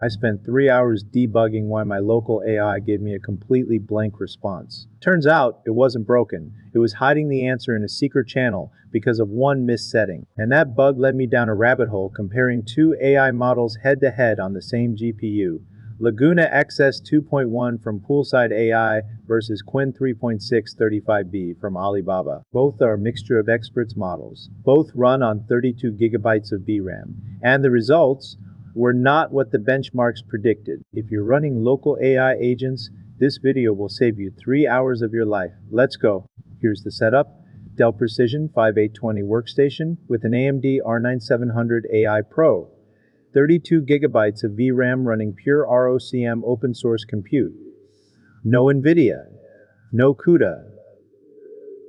I spent 3 hours debugging why my local AI gave me a completely blank response. Turns out, it wasn't broken. It was hiding the answer in a secret channel because of one missed setting. And that bug led me down a rabbit hole comparing two AI models head-to-head on the same GPU. Laguna XS 2.1 from Poolside AI versus Qwen 3.6 35B from Alibaba. Both are a mixture of experts models. Both run on 32 gigabytes of VRAM. And the results were not what the benchmarks predicted. If you're running local AI agents, this video will save you 3 hours of your life. Let's go. Here's the setup. Dell Precision 5820 workstation with an AMD R9700 AI Pro. 32 gigabytes of VRAM running pure ROCm open source compute. No NVIDIA. No CUDA.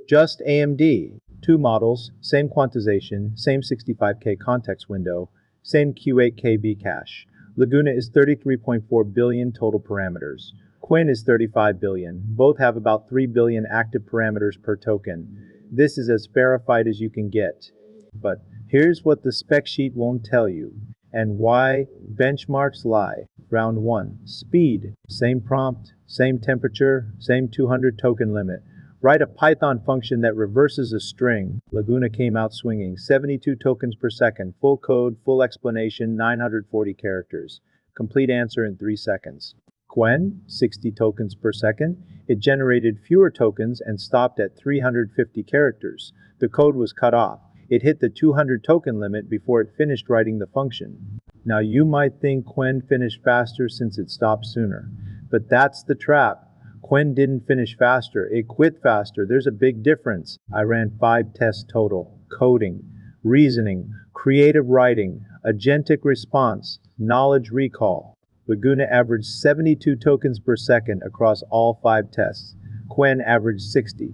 Just AMD. Two models, same quantization, same 65K context window, same Q8KB cache. Laguna is 33.4 billion total parameters. Qwen is 35 billion. Both have about 3 billion active parameters per token. This is as verified as you can get. But here's what the spec sheet won't tell you, and why benchmarks lie. Round 1. Speed. Same prompt, same temperature, same 200 token limit. Write a Python function that reverses a string. Laguna came out swinging. 72 tokens per second. Full code, full explanation, 940 characters. Complete answer in 3 seconds. Qwen, 60 tokens per second. It generated fewer tokens and stopped at 350 characters. The code was cut off. It hit the 200 token limit before it finished writing the function. Now you might think Qwen finished faster since it stopped sooner. But that's the trap. Qwen didn't finish faster, it quit faster. There's a big difference. I ran 5 tests total. Coding, reasoning, creative writing, agentic response, knowledge recall. Laguna averaged 72 tokens per second across all 5 tests. Qwen averaged 60.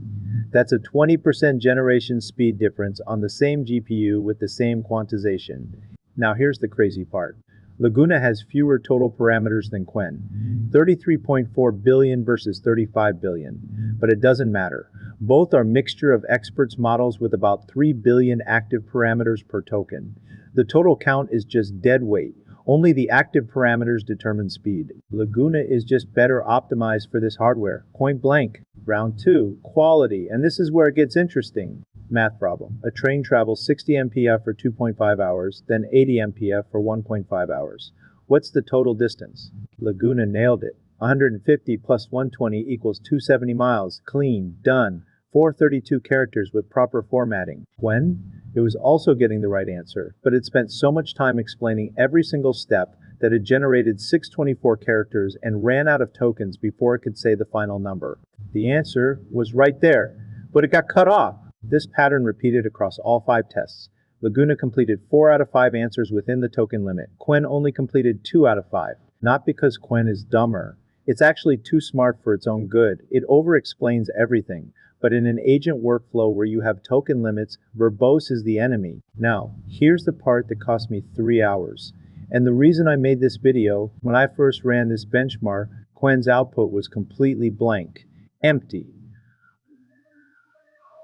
That's a 20% generation speed difference on the same GPU with the same quantization. Now here's the crazy part. Laguna has fewer total parameters than Qwen, 33.4 billion versus 35 billion, but it doesn't matter. Both are mixture of experts models with about 3 billion active parameters per token. The total count is just dead weight. Only the active parameters determine speed. Laguna is just better optimized for this hardware. Point blank. Round 2. Quality. And this is where it gets interesting. Math problem. A train travels 60 mph for 2.5 hours, then 80 mph for 1.5 hours. What's the total distance? Laguna nailed it. 150 plus 120 equals 270 miles. Clean. Done. 432 characters with proper formatting. Qwen? It was also getting the right answer, but it spent so much time explaining every single step that it generated 624 characters and ran out of tokens before it could say the final number. The answer was right there, but it got cut off. This pattern repeated across all 5 tests. Laguna completed 4 out of 5 answers within the token limit. Qwen only completed 2 out of 5. Not because Qwen is dumber. It's actually too smart for its own good. It over-explains everything. But in an agent workflow where you have token limits, verbose is the enemy. Now, here's the part that cost me 3 hours. And the reason I made this video, when I first ran this benchmark, Qwen's output was completely blank. Empty.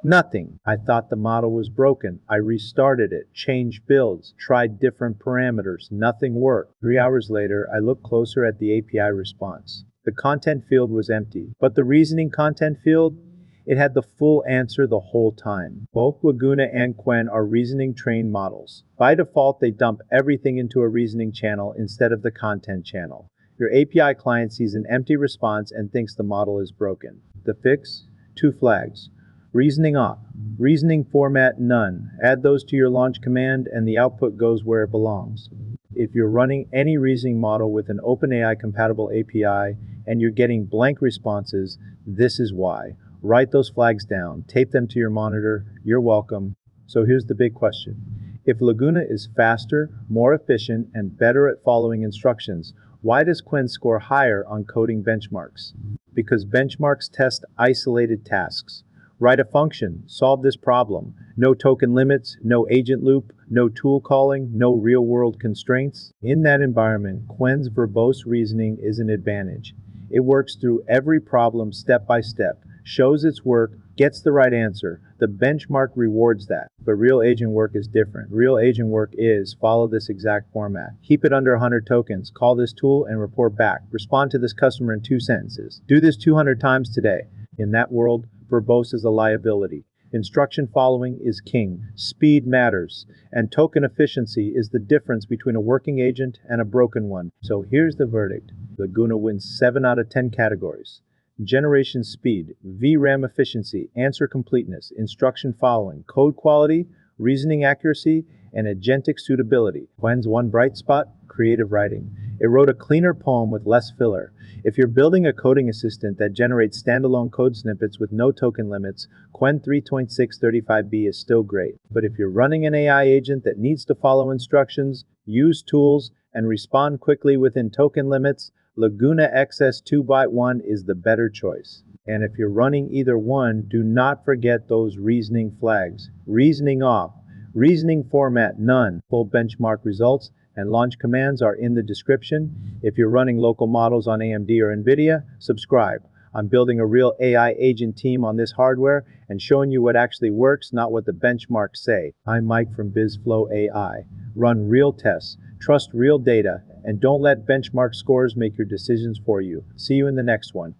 Nothing. I thought the model was broken. I restarted it, changed builds, tried different parameters. Nothing worked. 3 hours later, I looked closer at the API response. The content field was empty, but the reasoning content field, it had the full answer the whole time. Both Laguna and Qwen are reasoning trained models. By default, they dump everything into a reasoning channel instead of the content channel. Your API client sees an empty response and thinks the model is broken. The fix? 2 flags. Reasoning off. Reasoning format none. Add those to your launch command and the output goes where it belongs. If you're running any reasoning model with an OpenAI compatible API and you're getting blank responses, this is why. Write those flags down, tape them to your monitor, you're welcome. So here's the big question. If Laguna is faster, more efficient, and better at following instructions, why does Qwen score higher on coding benchmarks? Because benchmarks test isolated tasks. Write a function, solve this problem. No token limits, no agent loop, no tool calling, no real-world constraints. In that environment, Qwen's verbose reasoning is an advantage. It works through every problem step by step. shows its work, gets the right answer. The benchmark rewards that. But real agent work is different. Real agent work is follow this exact format. Keep it under 100 tokens. Call this tool and report back. Respond to this customer in 2 sentences. Do this 200 times today. In that world, verbose is a liability. Instruction following is king. Speed matters. And token efficiency is the difference between a working agent and a broken one. So here's the verdict. Laguna wins 7 out of 10 categories. Generation speed, VRAM efficiency, answer completeness, instruction following, code quality, reasoning accuracy, and agentic suitability. Qwen's one bright spot, creative writing. It wrote a cleaner poem with less filler. If you're building a coding assistant that generates standalone code snippets with no token limits, Qwen 3.6 35B is still great. But if you're running an AI agent that needs to follow instructions, use tools, and respond quickly within token limits, Laguna XS 2x1 is the better choice. And if you're running either one, do not forget those reasoning flags. Reasoning off. Reasoning format none. Full benchmark results and launch commands are in the description. If you're running local models on AMD or NVIDIA, subscribe. I'm building a real AI agent team on this hardware and showing you what actually works, not what the benchmarks say. I'm Mike from BizFlowAI. Run real tests, trust real data, and don't let benchmark scores make your decisions for you. See you in the next one.